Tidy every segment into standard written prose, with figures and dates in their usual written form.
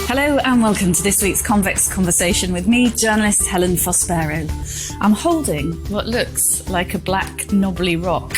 Hello and welcome to this week's Convex Conversation with me, journalist Helen Fospero. I'm holding what looks like a black knobbly rock.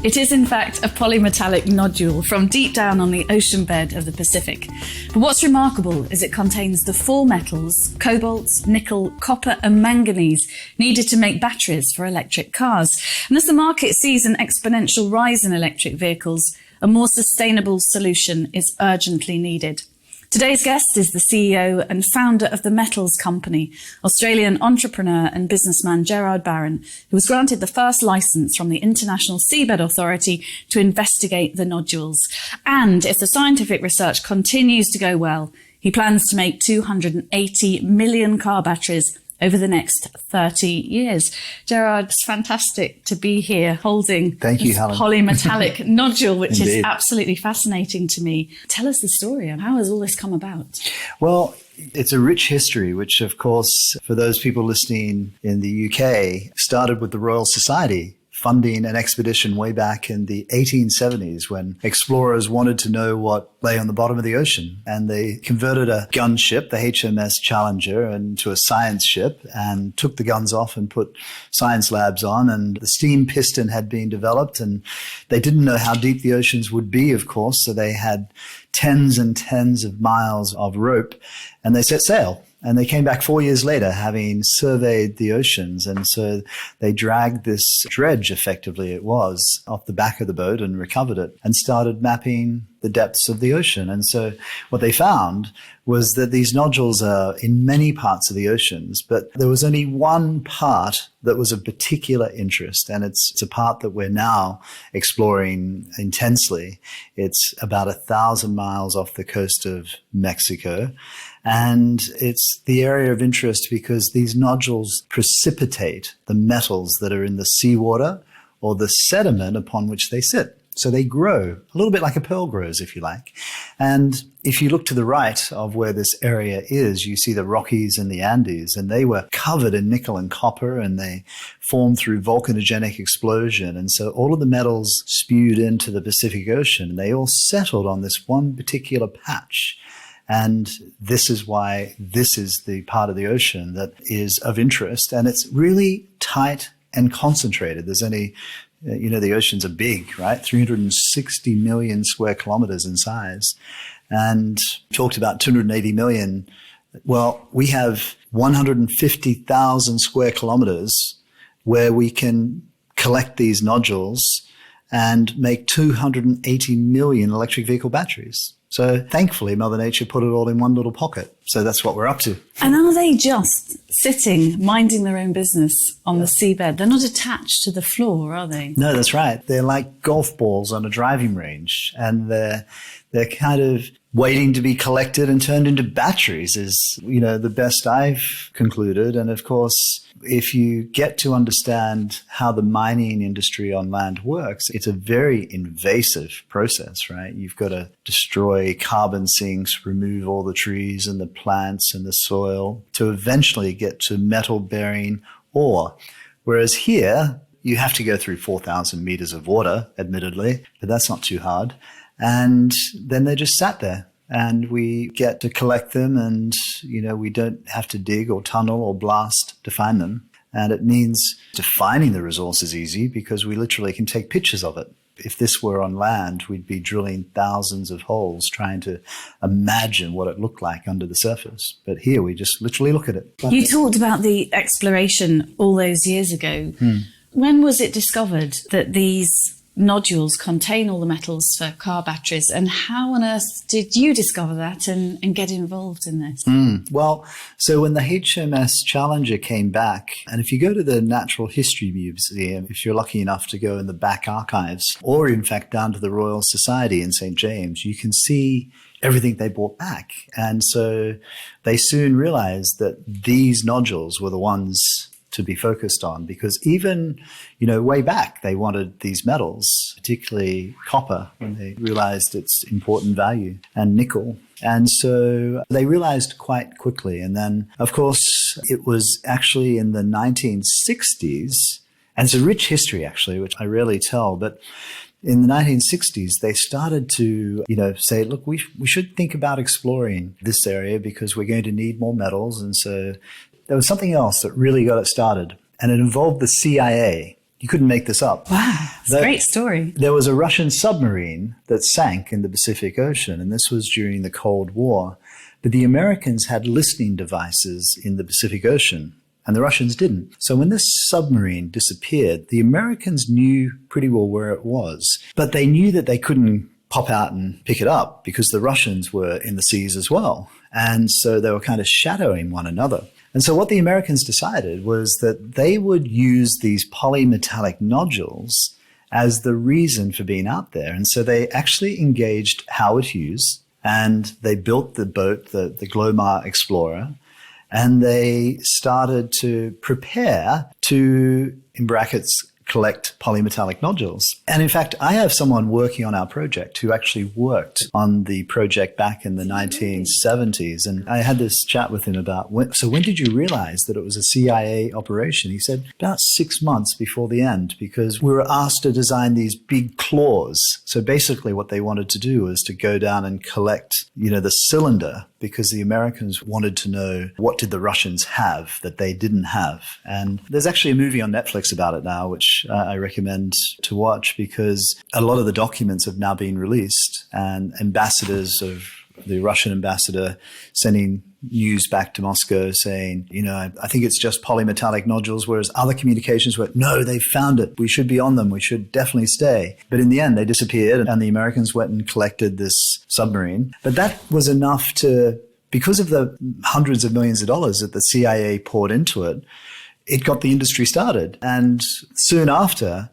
It is in fact a polymetallic nodule from deep down on the ocean bed of the Pacific. But what's remarkable is it contains the four metals, cobalt, nickel, copper and manganese needed to make batteries for electric cars. And as the market sees an exponential rise in electric vehicles, a more sustainable solution is urgently needed. Today's guest is the CEO and founder of the metals company, Australian entrepreneur and businessman Gerard Barron, who was granted the first license from the International Seabed Authority to investigate the nodules. And if the scientific research continues to go well, he plans to make 280 million car batteries over the next 30 years. Gerard, it's fantastic to be here holding this polymetallic nodule, which is absolutely fascinating to me. Tell us the story and how has all this come about? Well, it's a rich history, which of course, for those people listening in the UK, started with the Royal Society funding an expedition way back in the 1870s when explorers wanted to know what lay on the bottom of the ocean. And they converted a gunship, the HMS Challenger, into a science ship and took the guns off and put science labs on. And the steam piston had been developed and they didn't know how deep the oceans would be, of course. So they had tens and tens of miles of rope and they set sail. And they came back 4 years later, having surveyed the oceans. And so they dragged this dredge, effectively it was, off the back of the boat and recovered it and started mapping the depths of the ocean. And so what they found was that these nodules are in many parts of the oceans, but there was only one part that was of particular interest. And it's a part that we're now exploring intensely. It's about 1,000 miles off the coast of Mexico. And it's the area of interest because these nodules precipitate the metals that are in the seawater or the sediment upon which they sit. So they grow a little bit like a pearl grows, if you like. And if you look to the right of where this area is, you see the Rockies and the Andes, and they were covered in nickel and copper, and they formed through volcanogenic explosion. And so all of the metals spewed into the Pacific Ocean, and they all settled on this one particular patch. And this is why this is the part of the ocean that is of interest. And it's really tight and concentrated. There's only, the oceans are big, right? 360 million square kilometers in size. And talked about 280 million. Well, we have 150,000 square kilometers where we can collect these nodules and make 280 million electric vehicle batteries. So thankfully, Mother Nature put it all in one little pocket. So that's what we're up to. And are they just sitting, minding their own business on the seabed? They're not attached to the floor, are they? No, that's right. They're like golf balls on a driving range. And they're kind of waiting to be collected and turned into batteries is, the best I've concluded. And of course, if you get to understand how the mining industry on land works, it's a very invasive process, right? You've got to destroy carbon sinks, remove all the trees and the plants and the soil to eventually get to metal-bearing ore. Whereas here, you have to go through 4,000 meters of water, admittedly, but that's not too hard. And then they just sat there. And we get to collect them and, we don't have to dig or tunnel or blast to find them. And it means defining the resource is easy because we literally can take pictures of it. If this were on land, we'd be drilling thousands of holes trying to imagine what it looked like under the surface. But here we just literally look at it. You talked about the exploration all those years ago. When was it discovered that these nodules contain all the metals for car batteries, and how on earth did you discover that and get involved in this? Well, so when the HMS Challenger came back, and if you go to the Natural History Museum, if you're lucky enough to go in the back archives, or in fact down to the Royal Society in St. James, you can see everything they brought back. And so they soon realized that these nodules were the ones to be focused on, because even, way back, they wanted these metals, particularly copper, when they realized its important value, and nickel. And so they realized quite quickly. And then, of course, it was actually in the 1960s And it's a rich history, actually, which I rarely tell. But in the 1960s, they started to, say, look, we should think about exploring this area because we're going to need more metals. And so there was something else that really got it started, and it involved the CIA. You couldn't make this up. Wow, it's a great story. There was a Russian submarine that sank in the Pacific Ocean, and this was during the Cold War. But the Americans had listening devices in the Pacific Ocean, and the Russians didn't. So when this submarine disappeared, the Americans knew pretty well where it was, but they knew that they couldn't pop out and pick it up because the Russians were in the seas as well. And so they were kind of shadowing one another. And so what the Americans decided was that they would use these polymetallic nodules as the reason for being out there. And so they actually engaged Howard Hughes, and they built the boat, the Glomar Explorer, and they started to prepare to, in brackets, collect polymetallic nodules. And in fact, I have someone working on our project who actually worked on the project back in the 1970s. And I had this chat with him about, when did you realize that it was a CIA operation? He said, about 6 months before the end, because we were asked to design these big claws. So basically what they wanted to do was to go down and collect, the cylinder, because the Americans wanted to know what did the Russians have that they didn't have. And there's actually a movie on Netflix about it now, which I recommend to watch, because a lot of the documents have now been released, and ambassadors of the Russian ambassador sending news back to Moscow saying, I think it's just polymetallic nodules, whereas other communications were, no, they found it. We should be on them. We should definitely stay. But in the end, they disappeared, and the Americans went and collected this submarine. But that was enough because of the hundreds of millions of dollars that the CIA poured into it, it got the industry started. And soon after,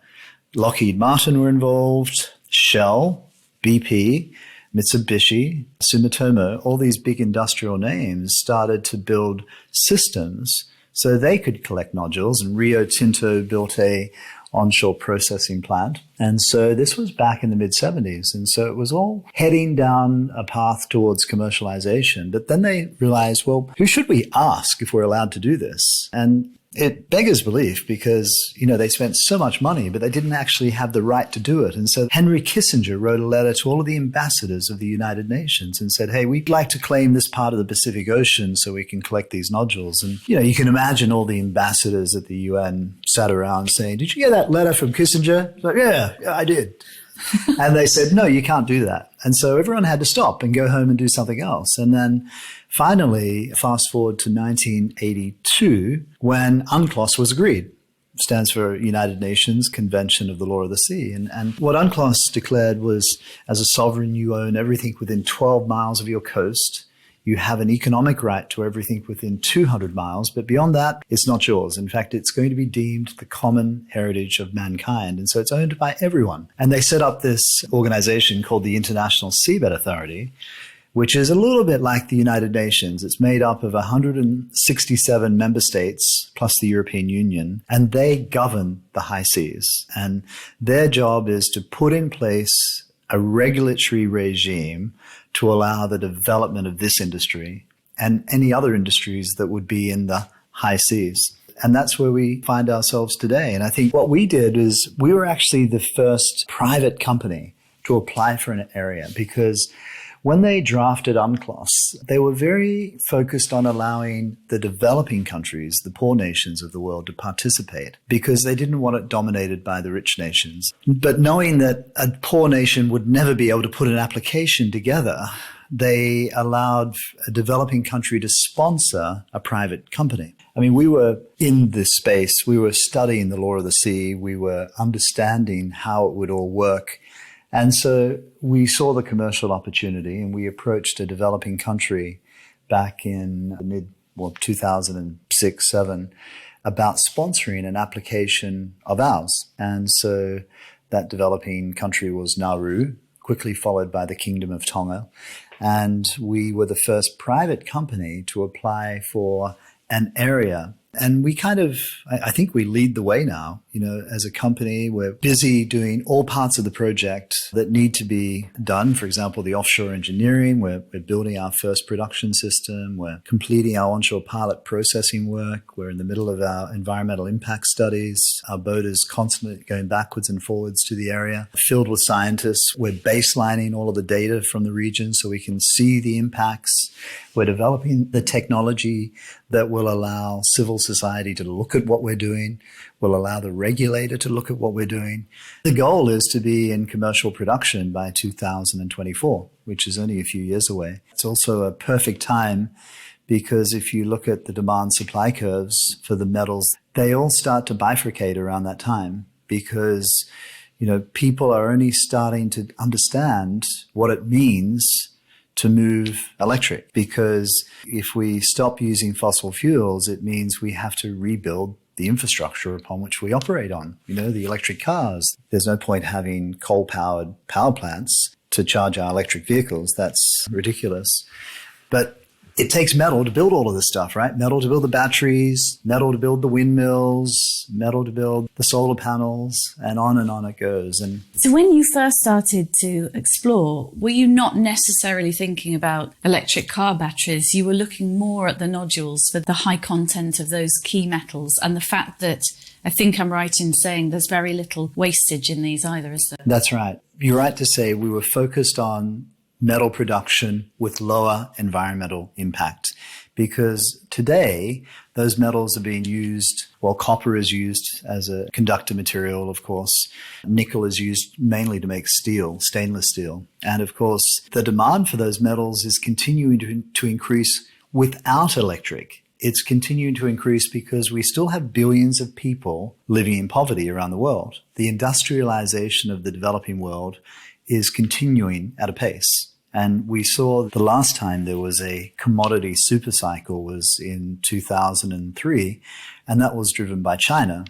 Lockheed Martin were involved, Shell, BP, Mitsubishi, Sumitomo, all these big industrial names started to build systems so they could collect nodules, and Rio Tinto built a onshore processing plant. And so this was back in the mid-70s. And so it was all heading down a path towards commercialization. But then they realized, well, who should we ask if we're allowed to do this? And it beggars belief because, they spent so much money, but they didn't actually have the right to do it. And so Henry Kissinger wrote a letter to all of the ambassadors of the United Nations and said, hey, we'd like to claim this part of the Pacific Ocean so we can collect these nodules. And, you can imagine all the ambassadors at the UN sat around saying, did you get that letter from Kissinger? It's like, yeah, I did. And they said, no, you can't do that. And so everyone had to stop and go home and do something else. And then finally, fast forward to 1982, when UNCLOS was agreed. It stands for United Nations Convention of the Law of the Sea. And what UNCLOS declared was, as a sovereign, you own everything within 12 miles of your coast. You have an economic right to everything within 200 miles, but beyond that, it's not yours. In fact, it's going to be deemed the common heritage of mankind, and so it's owned by everyone. And they set up this organization called the International Seabed Authority, which is a little bit like the United Nations. It's made up of 167 member states plus the European Union, and they govern the high seas. And their job is to put in place a regulatory regime to allow the development of this industry and any other industries that would be in the high seas. And that's where we find ourselves today. And I think what we did is we were actually the first private company to apply for an area, because when they drafted UNCLOS, they were very focused on allowing the developing countries, the poor nations of the world, to participate, because they didn't want it dominated by the rich nations. But knowing that a poor nation would never be able to put an application together, they allowed a developing country to sponsor a private company. I mean, we were in this space. We were studying the law of the sea. We were understanding how it would all work. And so we saw the commercial opportunity, and we approached a developing country back in 2006-07 about sponsoring an application of ours. And so that developing country was Nauru, quickly followed by the Kingdom of Tonga. And we were the first private company to apply for an area And we I think we lead the way now. As a company, we're busy doing all parts of the project that need to be done. For example, the offshore engineering, we're building our first production system. We're completing our onshore pilot processing work. We're in the middle of our environmental impact studies. Our boat is constantly going backwards and forwards to the area. Filled with scientists, we're baselining all of the data from the region so we can see the impacts. We're developing the technology that will allow civil society to look at what we're doing, will allow the regulator to look at what we're doing. The goal is to be in commercial production by 2024, which is only a few years away. It's also a perfect time because if you look at the demand-supply curves for the metals, they all start to bifurcate around that time because, people are only starting to understand what it means to move electric. Because if we stop using fossil fuels, it means we have to rebuild the infrastructure upon which we operate on. The electric cars. There's no point having coal-powered power plants to charge our electric vehicles. That's ridiculous. But it takes metal to build all of this stuff, right? Metal to build the batteries, metal to build the windmills, metal to build the solar panels, and on it goes. And so when you first started to explore, were you not necessarily thinking about electric car batteries? You were looking more at the nodules for the high content of those key metals and the fact that I think I'm right in saying there's very little wastage in these either, is there? That's right. You're right to say we were focused on metal production with lower environmental impact. Because today, those metals are being used, copper is used as a conductor material, of course. Nickel is used mainly to make steel, stainless steel. And of course, the demand for those metals is continuing to increase without electric. It's continuing to increase because we still have billions of people living in poverty around the world. The industrialization of the developing world is continuing at a pace. And we saw the last time there was a commodity supercycle was in 2003, and that was driven by China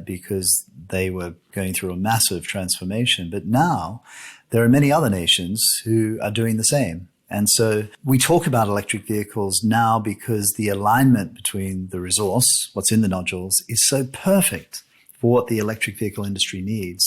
because they were going through a massive transformation. But now there are many other nations who are doing the same. And so we talk about electric vehicles now because the alignment between the resource, what's in the nodules, is so perfect for what the electric vehicle industry needs.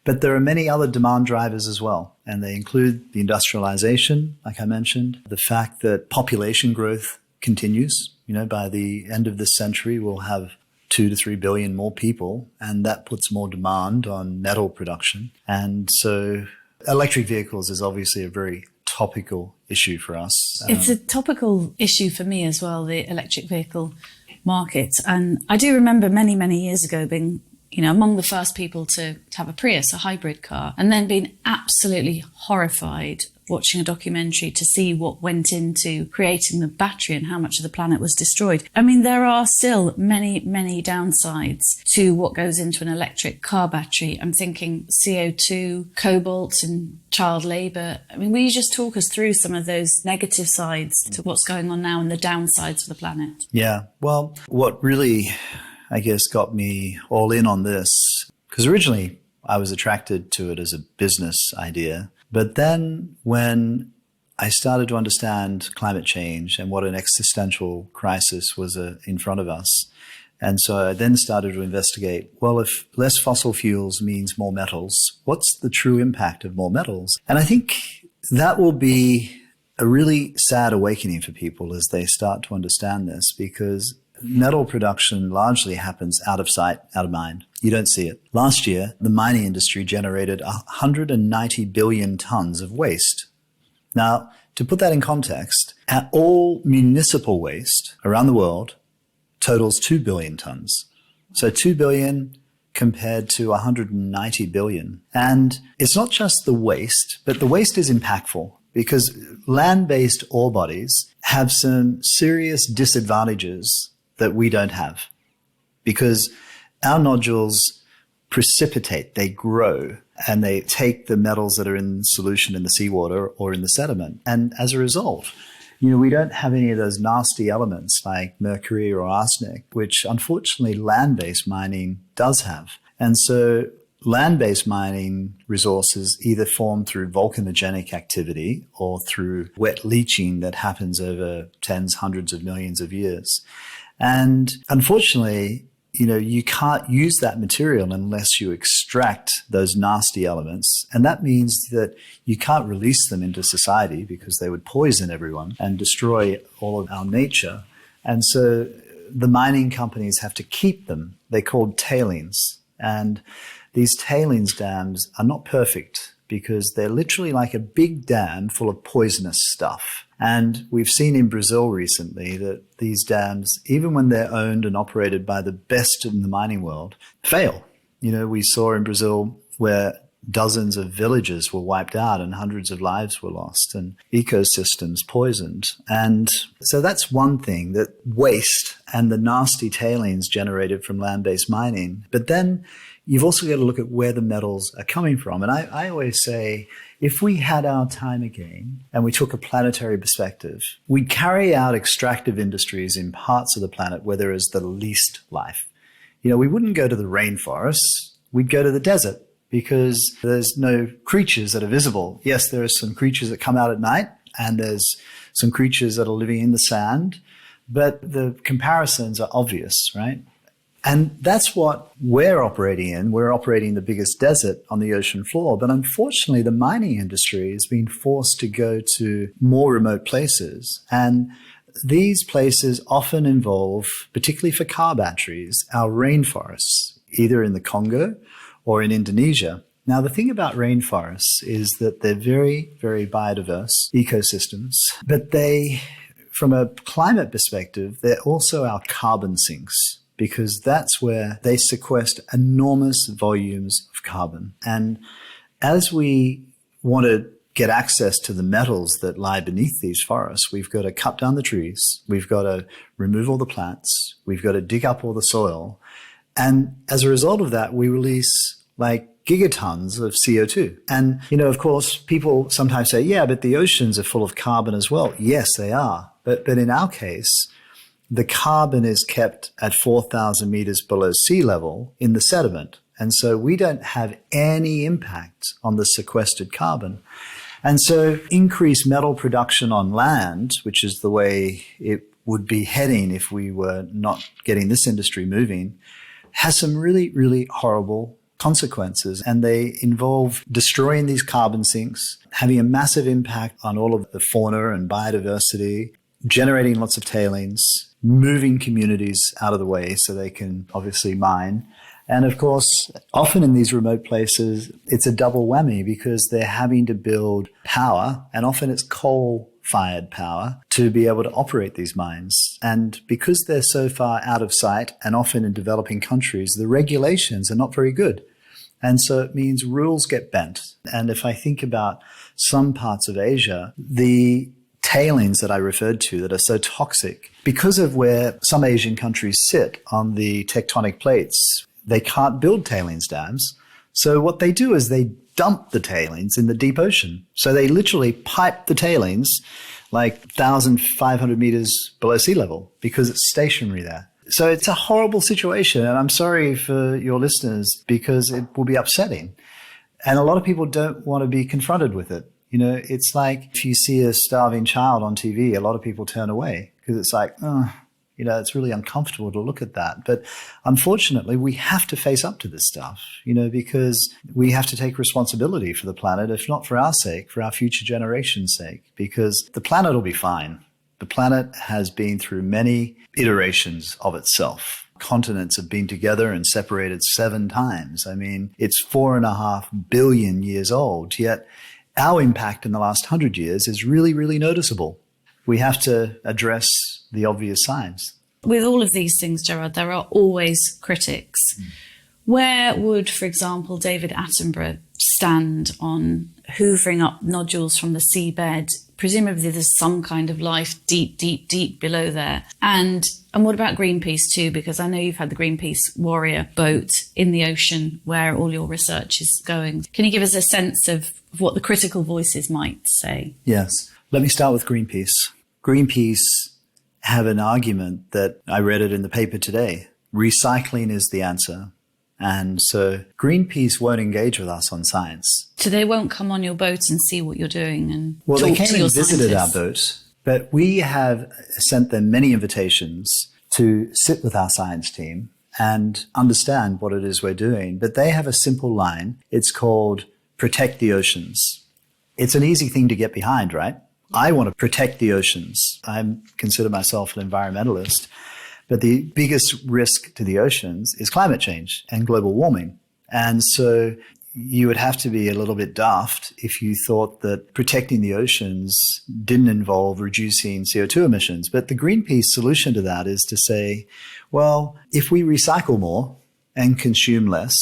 But there are many other demand drivers as well, and they include the industrialization, like I mentioned, the fact that population growth continues. By the end of this century, we'll have 2 to 3 billion more people, and that puts more demand on metal production. And so electric vehicles is obviously a very topical issue for us. It's a topical issue for me as well, the electric vehicle market. And I do remember many, many years ago being among the first people to have a Prius, a hybrid car, and then being absolutely horrified watching a documentary to see what went into creating the battery and how much of the planet was destroyed. I mean, there are still many, many downsides to what goes into an electric car battery. I'm thinking CO2, cobalt and child labour. I mean, will you just talk us through some of those negative sides to what's going on now and the downsides for the planet? Yeah, well, what really I guess got me all in on this, because originally I was attracted to it as a business idea. But then when I started to understand climate change and what an existential crisis was in front of us, and so I then started to investigate, if less fossil fuels means more metals, what's the true impact of more metals? And I think that will be a really sad awakening for people as they start to understand this, because metal production largely happens out of sight, out of mind. You don't see it. Last year, the mining industry generated 190 billion tons of waste. Now, to put that in context, all municipal waste around the world totals 2 billion tons. So 2 billion compared to 190 billion. And it's not just the waste, but the waste is impactful because land-based ore bodies have some serious disadvantages that we don't have, because our nodules precipitate, they grow, and they take the metals that are in solution in the seawater or in the sediment. And as a result, we don't have any of those nasty elements like mercury or arsenic, which unfortunately land-based mining does have. And so land-based mining resources either form through volcanogenic activity or through wet leaching that happens over tens, hundreds of millions of years. And unfortunately, you can't use that material unless you extract those nasty elements. And that means that you can't release them into society because they would poison everyone and destroy all of our nature. And so the mining companies have to keep them. They're called tailings. And these tailings dams are not perfect because they're literally like a big dam full of poisonous stuff. And we've seen in Brazil recently that these dams, even when they're owned and operated by the best in the mining world, fail. We saw in Brazil where dozens of villages were wiped out and hundreds of lives were lost and ecosystems poisoned. And so that's one thing, that waste and the nasty tailings generated from land-based mining. But then you've also got to look at where the metals are coming from. And I always say, if we had our time again and we took a planetary perspective, we'd carry out extractive industries in parts of the planet where there is the least life. We wouldn't go to the rainforests, we'd go to the desert because there's no creatures that are visible. Yes, there are some creatures that come out at night and there's some creatures that are living in the sand, but the comparisons are obvious, right? And that's what we're operating in. We're operating the biggest desert on the ocean floor. But unfortunately, the mining industry has been forced to go to more remote places. And these places often involve, particularly for car batteries, our rainforests, either in the Congo or in Indonesia. Now, the thing about rainforests is that they're very, very biodiverse ecosystems, but from a climate perspective, they're also our carbon sinks, because that's where they sequester enormous volumes of carbon. And as we want to get access to the metals that lie beneath these forests, we've got to cut down the trees, we've got to remove all the plants, we've got to dig up all the soil. And as a result of that, we release like gigatons of CO2. And, of course, people sometimes say, yeah, but the oceans are full of carbon as well. Yes, they are. But in our case, the carbon is kept at 4,000 meters below sea level in the sediment. And so we don't have any impact on the sequestered carbon. And so increased metal production on land, which is the way it would be heading if we were not getting this industry moving, has some really, really horrible consequences. And they involve destroying these carbon sinks, having a massive impact on all of the fauna and biodiversity, generating lots of tailings, moving communities out of the way so they can obviously mine. And of course, often in these remote places, it's a double whammy because they're having to build power, and often it's coal-fired power, to be able to operate these mines. And because they're so far out of sight, and often in developing countries, the regulations are not very good. And so it means rules get bent. And if I think about some parts of Asia, the tailings that I referred to that are so toxic, because of where some Asian countries sit on the tectonic plates, they can't build tailings dams. So what they do is they dump the tailings in the deep ocean. So they literally pipe the tailings like 1,500 meters below sea level because it's stationary there. So it's a horrible situation. And I'm sorry for your listeners because it will be upsetting. And a lot of people don't want to be confronted with it. It's like if you see a starving child on TV, a lot of people turn away because it's like, it's really uncomfortable to look at that. But unfortunately, we have to face up to this stuff, because we have to take responsibility for the planet, if not for our sake, for our future generations' sake, because the planet will be fine. The planet has been through many iterations of itself. Continents have been together and separated 7 times. I mean, it's 4.5 billion years old, yet our impact in the last 100 years is really, really noticeable. We have to address the obvious signs. With all of these things, Gerard, there are always critics. Where would, for example, David Attenborough stand on hoovering up nodules from the seabed? Presumably there's some kind of life deep, deep, deep below there. And what about Greenpeace too? Because I know you've had the Greenpeace Warrior boat in the ocean where all your research is going. Can you give us a sense of what the critical voices might say? Yes. Let me start with Greenpeace. Greenpeace have an argument that I read it in the paper today. Recycling is the answer. And so Greenpeace won't engage with us on science. So they won't come on your boat and see what you're doing and well, talk they came to your and visited scientists. our boat, but we have sent them many invitations to sit with our science team and understand what it is we're doing. But they have a simple line. It's called protect the oceans. It's an easy thing to get behind, right? I want to protect the oceans. I consider myself an environmentalist. But the biggest risk to the oceans is climate change and global warming. And so you would have to be a little bit daft if you thought that protecting the oceans didn't involve reducing CO2 emissions. But the Greenpeace solution to that is to say, well, if we recycle more and consume less,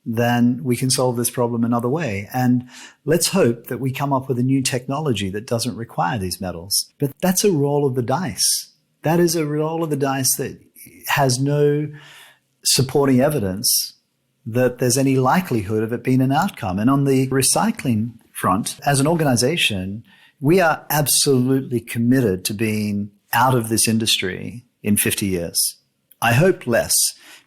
then we can solve this problem another way. And let's hope that we come up with a new technology that doesn't require these metals. But that's a roll of the dice. That is a roll of the dice that has no supporting evidence that there's any likelihood of it being an outcome. And on the recycling front, as an organization, we are absolutely committed to being out of this industry in 50 years. I hope less,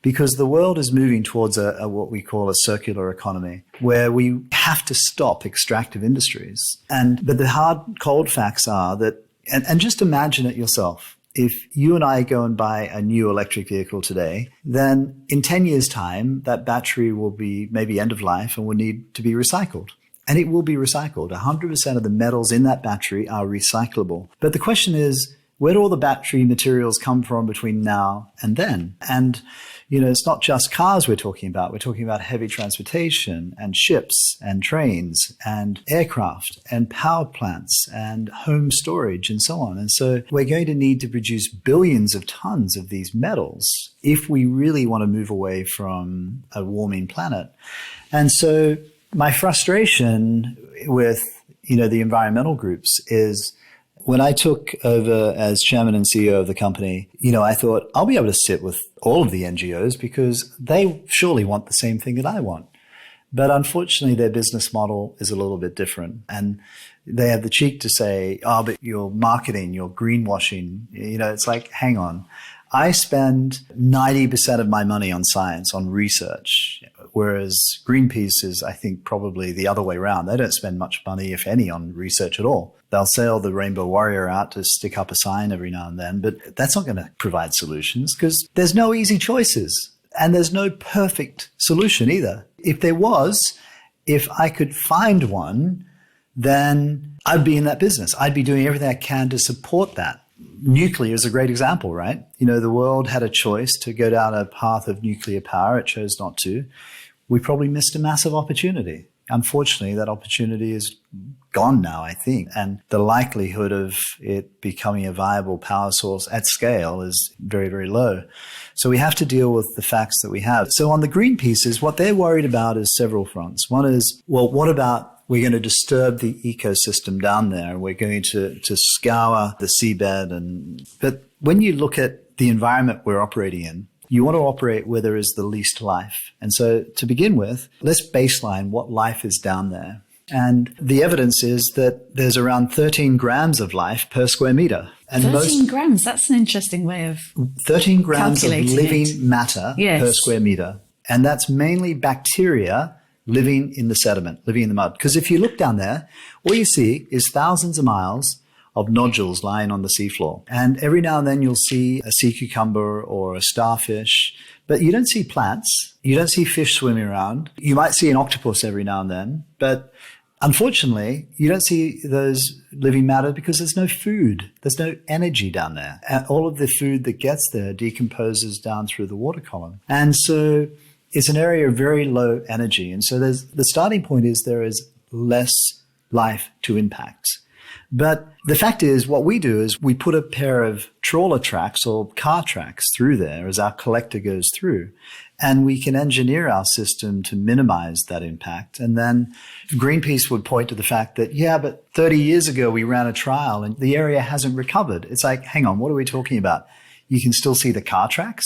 because the world is moving towards a what we call a circular economy, where we have to stop extractive industries. But the hard, cold facts are that, and just imagine it yourself. If you and I go and buy a new electric vehicle today, then in 10 years' time, that battery will be maybe end of life and will need to be recycled. And it will be recycled. 100% of the metals in that battery are recyclable. But the question is, where do all the battery materials come from between now and then? And, it's not just cars we're talking about. We're talking about heavy transportation and ships and trains and aircraft and power plants and home storage and so on. And so we're going to need to produce billions of tons of these metals if we really want to move away from a warming planet. And so my frustration with, the environmental groups is, when I took over as chairman and CEO of the company, I thought I'll be able to sit with all of the NGOs because they surely want the same thing that I want. But unfortunately, their business model is a little bit different. And they have the cheek to say, oh, but you're marketing, you're greenwashing. It's like, hang on. I spend 90% of my money on science, on research, whereas Greenpeace is, I think, probably the other way around. They don't spend much money, if any, on research at all. They'll sail the Rainbow Warrior out to stick up a sign every now and then, but that's not going to provide solutions because there's no easy choices and there's no perfect solution either. If there was, if I could find one, then I'd be in that business. I'd be doing everything I can to support that. Nuclear is a great example, right? The world had a choice to go down a path of nuclear power. It chose not to. We probably missed a massive opportunity. Unfortunately, that opportunity is gone now, I think. And the likelihood of it becoming a viable power source at scale is very, very low. So we have to deal with the facts that we have. So on the green pieces, what they're worried about is several fronts. One is, well, what about we're going to disturb the ecosystem down there. We're going to scour the seabed. But when you look at the environment we're operating in, you want to operate where there is the least life. And so to begin with, let's baseline what life is down there. And the evidence is that there's around 13 grams of life per square meter. And 13 grams, that's an interesting way of 13 grams of living it. matter per square meter. And that's mainly bacteria living in the sediment, living in the mud. Because if you look down there, all you see is thousands of miles of nodules lying on the seafloor. And every now and then you'll see a sea cucumber or a starfish, but you don't see plants. You don't see fish swimming around. You might see an octopus every now and then, but unfortunately, you don't see those living matter because there's no food. There's no energy down there. And all of the food that gets there decomposes down through the water column. And so it's an area of very low energy. And so the starting point is there is less life to impact. But the fact is, what we do is we put a pair of trawler tracks or car tracks through there as our collector goes through. And we can engineer our system to minimize that impact. And then Greenpeace would point to the fact that, but 30 years ago we ran a trial and the area hasn't recovered. It's like, hang on, what are we talking about? You can still see the car tracks.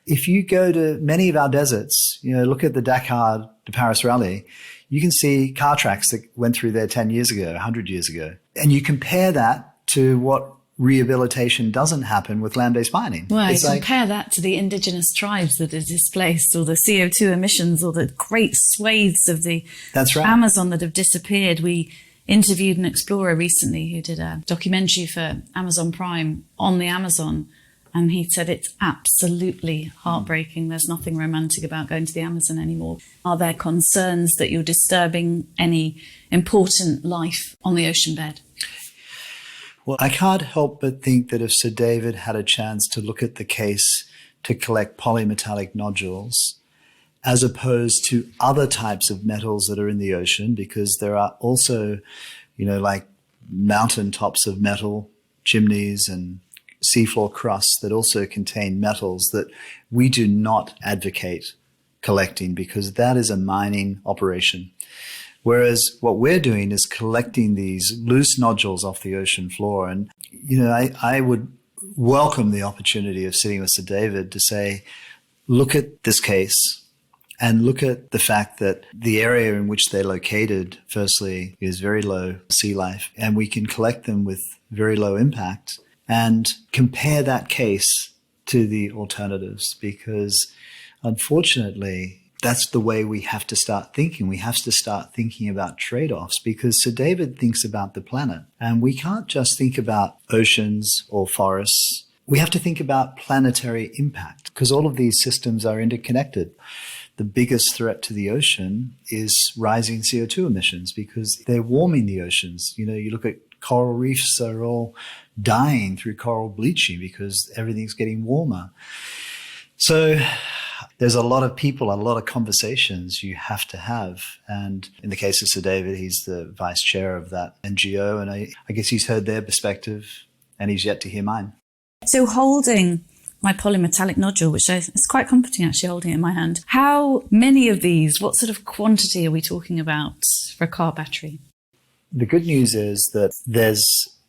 If you go to many of our deserts, look at the Dakar to Paris rally, you can see car tracks that went through there 10 years ago, 100 years ago. And you compare that to what rehabilitation doesn't happen with land-based mining. Well, you compare that to the indigenous tribes that are displaced, or the CO2 emissions, or the great swathes of the Amazon that have disappeared. We interviewed an explorer recently who did a documentary for Amazon Prime on the Amazon. And he said it's absolutely heartbreaking. There's nothing romantic about going to the Amazon anymore. Are there concerns that you're disturbing any important life on the ocean bed? Well, I can't help but think that if Sir David had a chance to look at the case to collect polymetallic nodules, as opposed to other types of metals that are in the ocean, because there are also, like mountain tops of metal, chimneys and seafloor crusts that also contain metals that we do not advocate collecting, because that is a mining operation. Whereas what we're doing is collecting these loose nodules off the ocean floor. And, I would welcome the opportunity of sitting with Sir David to say, look at this case and look at the fact that the area in which they're located, firstly, is very low sea life, and we can collect them with very low impact, and compare that case to the alternatives, because unfortunately, that's the way we have to start thinking. We have to start thinking about trade-offs, because Sir David thinks about the planet, and we can't just think about oceans or forests. We have to think about planetary impact, because all of these systems are interconnected. The biggest threat to the ocean is rising CO2 emissions, because they're warming the oceans. You look at coral reefs are all dying through coral bleaching because everything's getting warmer. So there's a lot of people, a lot of conversations you have to have. And in the case of Sir David, he's the vice chair of that NGO. And I guess he's heard their perspective and he's yet to hear mine. So holding my polymetallic nodule, which is quite comforting actually holding it in my hand. How many of these, what sort of quantity are we talking about for a car battery? The good news is that there's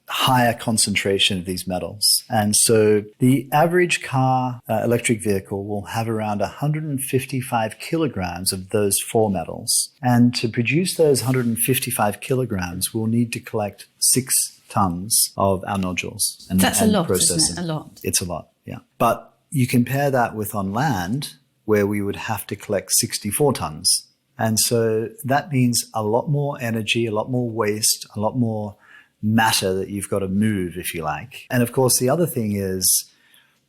higher concentration of these metals. And so the average car electric vehicle will have around 155 kilograms of those four metals. And to produce those 155 kilograms, we'll need to collect 6 tons of our nodules. And that's a lot, processing. isn't it? A lot. It's a lot, yeah. But you compare that with on land, where we would have to collect 64 tons. And so that means a lot more energy, a lot more waste, a lot more matter that you've got to move, if you like. And of course, the other thing is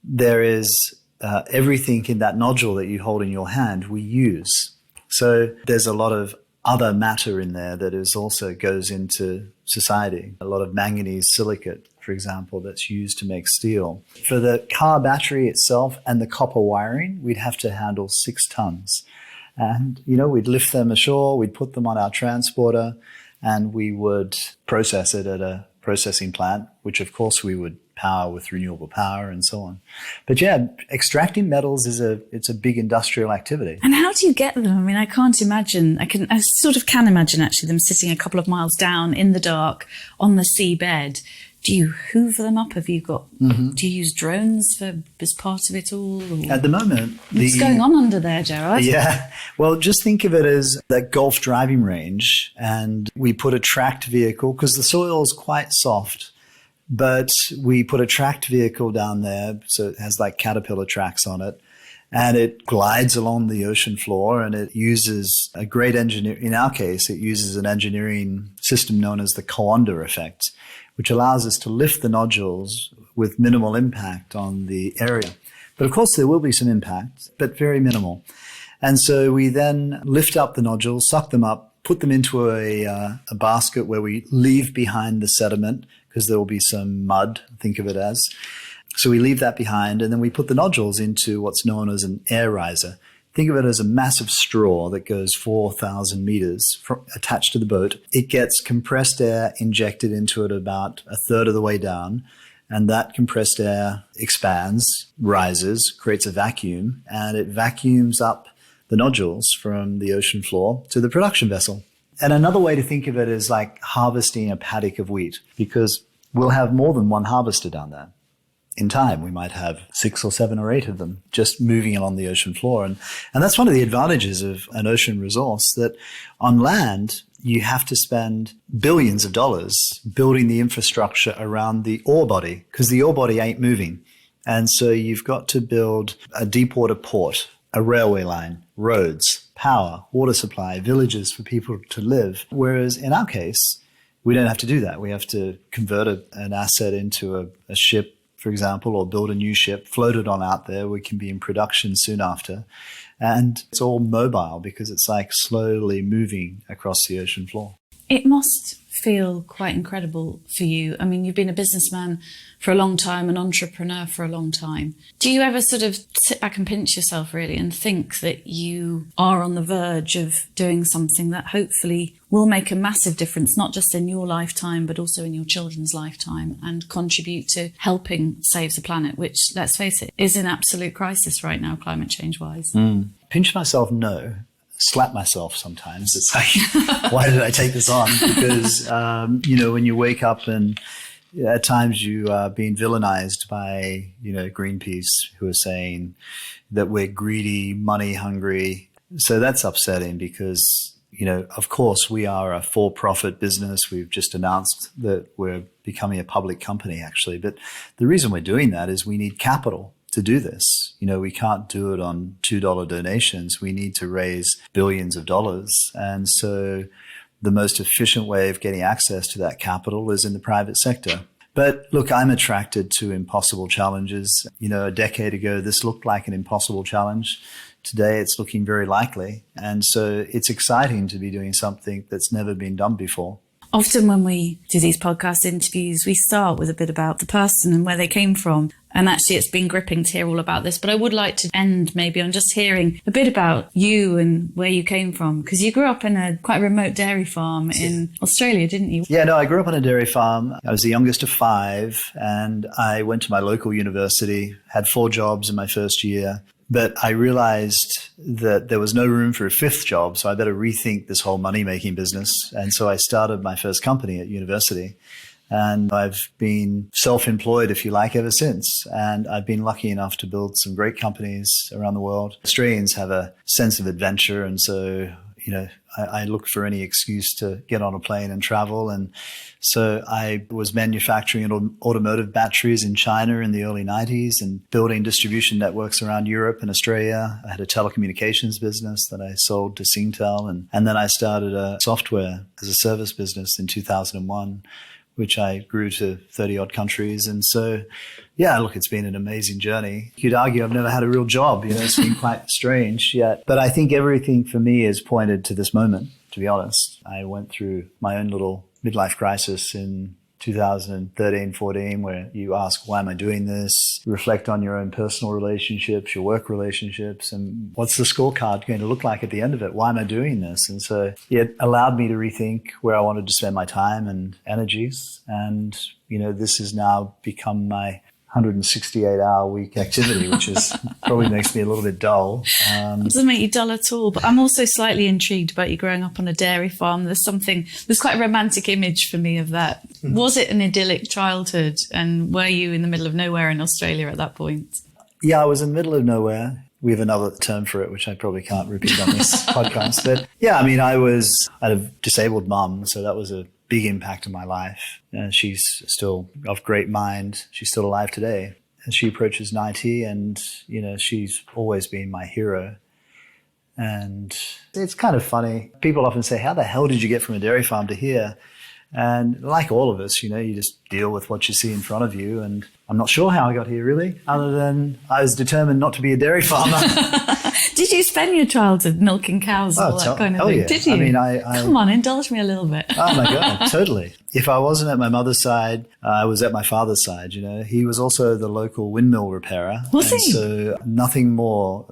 there is everything in that nodule that you hold in your hand we use. So there's a lot of other matter in there that is also goes into society. A lot of manganese silicate, for example, that's used to make steel. For the car battery itself and the copper wiring, we'd have to handle 6 tons. And, we'd lift them ashore, we'd put them on our transporter, and we would process it at a processing plant, which of course we would power with renewable power and so on. But yeah, extracting metals it's a big industrial activity. And how do you get them? I mean, I can't imagine. I sort of can imagine actually them sitting a couple of miles down in the dark on the seabed. Do you hoover them up? Have you got? Do you use drones as part of it all? Or? At the moment, what's going on under there, Gerard? Yeah, well, just think of it as that golf driving range, and we put a tracked vehicle because the soil is quite soft. But we put a tracked vehicle down there, so it has like caterpillar tracks on it, and it glides along the ocean floor, and it uses a great engineer. In our case, it uses an engineering system known as the Coanda effect, which allows us to lift the nodules with minimal impact on the area. But of course, there will be some impact, but very minimal. And so we then lift up the nodules, suck them up, put them into a basket where we leave behind the sediment, because there will be some mud, think of it as. So we leave that behind, and then we put the nodules into what's known as an air riser. Think of it as a massive straw that goes 4,000 meters attached to the boat. It gets compressed air injected into it about a third of the way down, and that compressed air expands, rises, creates a vacuum, and it vacuums up the nodules from the ocean floor to the production vessel. And another way to think of it is like harvesting a paddock of wheat, because we'll have more than one harvester down there. In time, we might have 6 or 7 or 8 of them just moving along the ocean floor. And that's one of the advantages of an ocean resource, that on land, you have to spend billions of dollars building the infrastructure around the ore body, because the ore body ain't moving. And so you've got to build a deep water port, a railway line, roads, power, water supply, villages for people to live. Whereas in our case, we don't have to do that. We have to convert an asset into a ship, for example, or build a new ship, float it on out there. We can be in production soon after. And it's all mobile because it's like slowly moving across the ocean floor. It must feel quite incredible for you. I mean, you've been a businessman for a long time, an entrepreneur for a long time. Do you ever sort of sit back and pinch yourself really and think that you are on the verge of doing something that hopefully will make a massive difference, not just in your lifetime, but also in your children's lifetime, and contribute to helping save the planet, which, let's face it, is in absolute crisis right now, climate change-wise? Pinch myself, no. Slap myself sometimes. It's like, why did I take this on? Because, when you wake up and at times you are being villainized by, Greenpeace, who are saying that we're greedy, money hungry. So that's upsetting because, of course, we are a for-profit business. We've just announced that we're becoming a public company, actually. But the reason we're doing that is we need capital to do this. We can't do it on $2 donations. We need to raise billions of dollars. And so the most efficient way of getting access to that capital is in the private sector. But look, I'm attracted to impossible challenges. A decade ago, this looked like an impossible challenge. Today, it's looking very likely. And so it's exciting to be doing something that's never been done before. Often when we do these podcast interviews, we start with a bit about the person and where they came from. And actually, it's been gripping to hear all about this. But I would like to end maybe on just hearing a bit about you and where you came from. Because you grew up in a quite remote dairy farm in Australia, didn't you? Yeah, no, I grew up on a dairy farm. I was the youngest of 5. And I went to my local university, had 4 jobs in my first year. But I realized that there was no room for a 5th job, so I better rethink this whole money-making business. And so I started my first company at university. And I've been self-employed, if you like, ever since. And I've been lucky enough to build some great companies around the world. Australians have a sense of adventure, and so I look for any excuse to get on a plane and travel. And so I was manufacturing automotive batteries in China in the early 90s and building distribution networks around Europe and Australia. I had a telecommunications business that I sold to Singtel. And then I started a software as a service business in 2001, which I grew to 30 odd countries. And so, yeah, look, it's been an amazing journey. You'd argue I've never had a real job, it's been quite strange yet. But I think everything for me is pointed to this moment, to be honest. I went through my own little midlife crisis in 2013, 14, where you ask, why am I doing this? You reflect on your own personal relationships, your work relationships, and what's the scorecard going to look like at the end of it? Why am I doing this? And so it allowed me to rethink where I wanted to spend my time and energies. And, this has now become my 168-hour-week activity, which is probably makes me a little bit dull. It doesn't make you dull at all, but I'm also slightly intrigued about you growing up on a dairy farm. There's quite a romantic image for me of that. Was it an idyllic childhood, and were you in the middle of nowhere in Australia at that point? Yeah, I was in the middle of nowhere. We have another term for it, which I probably can't repeat on this podcast. But yeah, I had a disabled mum, so that was a big impact on my life. She's still of great mind. She's still alive today. And she approaches 90 and, she's always been my hero. And it's kind of funny. People often say, how the hell did you get from a dairy farm to here? And like all of us, you just deal with what you see in front of you. And I'm not sure how I got here, really, other than I was determined not to be a dairy farmer. Did you spend your childhood milking cows and all that kind of thing? Yeah. Did you? I mean, Come on, indulge me a little bit. Oh, my God, totally. If I wasn't at my mother's side, I was at my father's side, He was also the local windmill repairer. Was he? So nothing more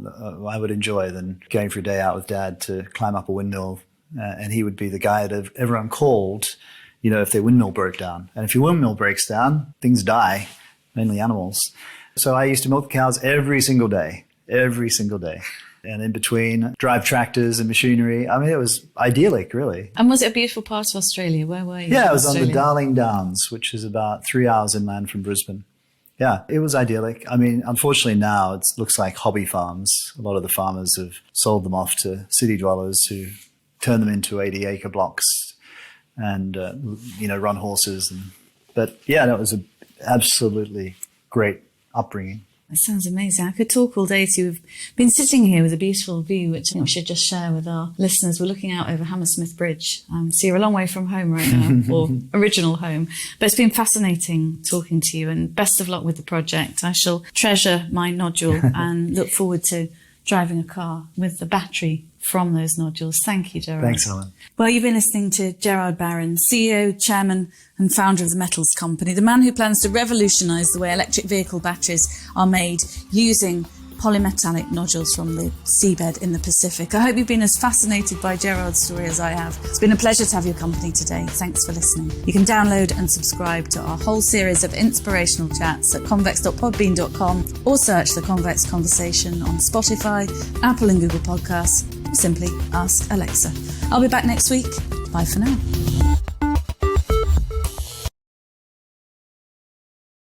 I would enjoy than going for a day out with Dad to climb up a windmill. And he would be the guy that everyone called, if their windmill broke down. And if your windmill breaks down, things die, mainly animals. So I used to milk the cows every single day. And in between, drive tractors and machinery. I mean, it was idyllic, really. And was it a beautiful part of Australia? Where were you? Yeah, it was on the Darling Downs, which is about 3 hours inland from Brisbane. Yeah, it was idyllic. I mean, unfortunately now it looks like hobby farms. A lot of the farmers have sold them off to city dwellers who turn them into 80-acre blocks and, run horses. But yeah, that was an absolutely great upbringing. That sounds amazing. I could talk all day to you. We've been sitting here with a beautiful view, which I think we should just share with our listeners. We're looking out over Hammersmith Bridge. So you're a long way from home right now, or original home. But it's been fascinating talking to you, and best of luck with the project. I shall treasure my nodule and look forward to driving a car with the battery from those nodules. Thank you, Gerard. Thanks, Helen. Well, you've been listening to Gerard Barron, CEO, chairman and founder of the Metals Company, the man who plans to revolutionise the way electric vehicle batteries are made using polymetallic nodules from the seabed in the Pacific. I hope you've been as fascinated by Gerard's story as I have. It's been a pleasure to have your company today. Thanks for listening. You can download and subscribe to our whole series of inspirational chats at convex.podbean.com, or search The Convex Conversation on Spotify, Apple and Google Podcasts, or simply ask Alexa. I'll be back next week. Bye for now.